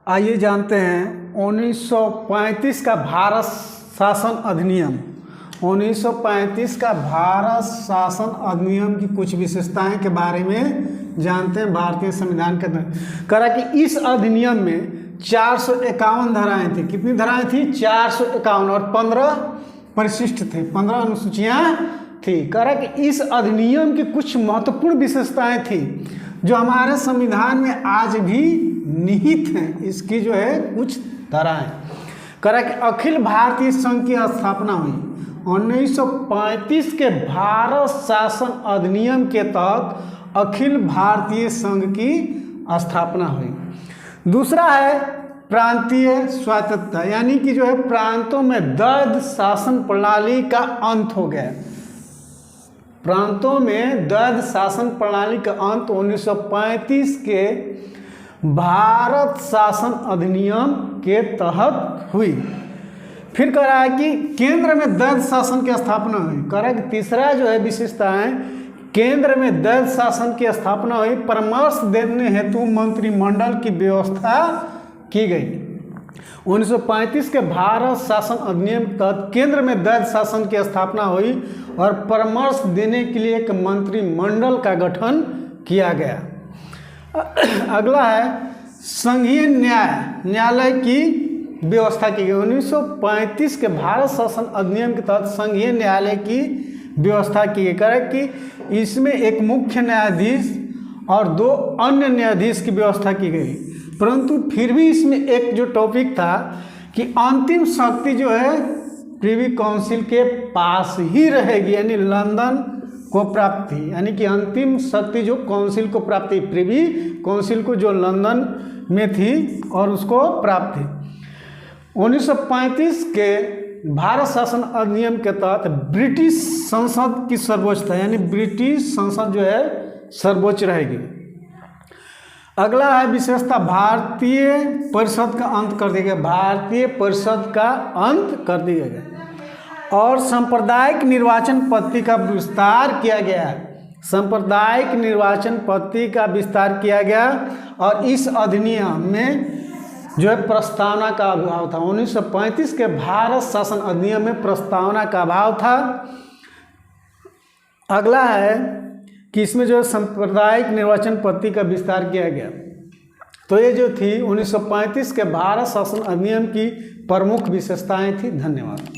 आइए जानते हैं 1935 का भारत शासन अधिनियम। 1935 का भारत शासन अधिनियम की कुछ विशेषताएं के बारे में जानते हैं। भारतीय संविधान के अंदर करा कि इस अधिनियम में 451 धाराएं थी। कितनी धाराएं थी? 451 और 15 परिशिष्ट थे, 15 अनुसूचियां थी। करा कि इस अधिनियम की कुछ महत्वपूर्ण विशेषताएं थी जो हमारे संविधान में आज भी निहित हैं। इसकी जो है कुछ धाराएं करा कि अखिल भारतीय संघ की स्थापना हुई 1935 के भारत शासन अधिनियम के तहत अखिल भारतीय संघ की स्थापना हुई। दूसरा है प्रांतीय स्वायत्तता, यानी कि जो है प्रांतों में द्वैध शासन प्रणाली का अंत हो गया। प्रांतों में द्वैध शासन प्रणाली का अंत 1935 के भारत शासन अधिनियम के तहत हुई। फिर कह रहा है कि केंद्र में द्वैध शासन की स्थापना हुई। कह रहा है कि तीसरा जो है विशेषता है केंद्र में द्वैध शासन की स्थापना हुई। परामर्श देने हेतु मंत्रिमंडल की व्यवस्था की गई। 1935 के भारत शासन अधिनियम के तहत केंद्र में द्वैध शासन की स्थापना हुई और परामर्श देने के लिए एक मंत्रिमंडल का गठन किया गया। अगला है संघीय न्यायालय की व्यवस्था की गई। 1935 के भारत शासन अधिनियम के तहत संघीय न्यायालय की व्यवस्था की गई। कह कि इसमें एक मुख्य न्यायाधीश और 2 अन्य न्यायाधीश की व्यवस्था की गई। परंतु फिर भी इसमें एक जो टॉपिक था कि अंतिम शक्ति जो है प्रिवी काउंसिल के पास ही रहेगी, यानी लंदन को प्राप्त थी। यानी कि अंतिम शक्ति जो काउंसिल को प्राप्त थी, प्रिवी काउंसिल को जो लंदन में थी और उसको प्राप्त थी। 1935 के भारत शासन अधिनियम के तहत ब्रिटिश संसद की सर्वोच्चता, यानी ब्रिटिश संसद जो है सर्वोच्च रहेगी। अगला है विशेषता भारतीय परिषद का अंत कर दिया गया। भारतीय परिषद का अंत कर दिया गया और सांप्रदायिक निर्वाचन पद्धति का विस्तार किया गया। सांप्रदायिक निर्वाचन पद्धति का विस्तार किया गया और इस अधिनियम में जो है प्रस्तावना का अभाव था। 1935 के भारत शासन अधिनियम में प्रस्तावना का अभाव था। अगला है कि इसमें जो सांप्रदायिक निर्वाचन पद्धति का विस्तार किया गया। तो ये जो थी 1935 के भारत शासन अधिनियम की प्रमुख विशेषताएं थी। धन्यवाद।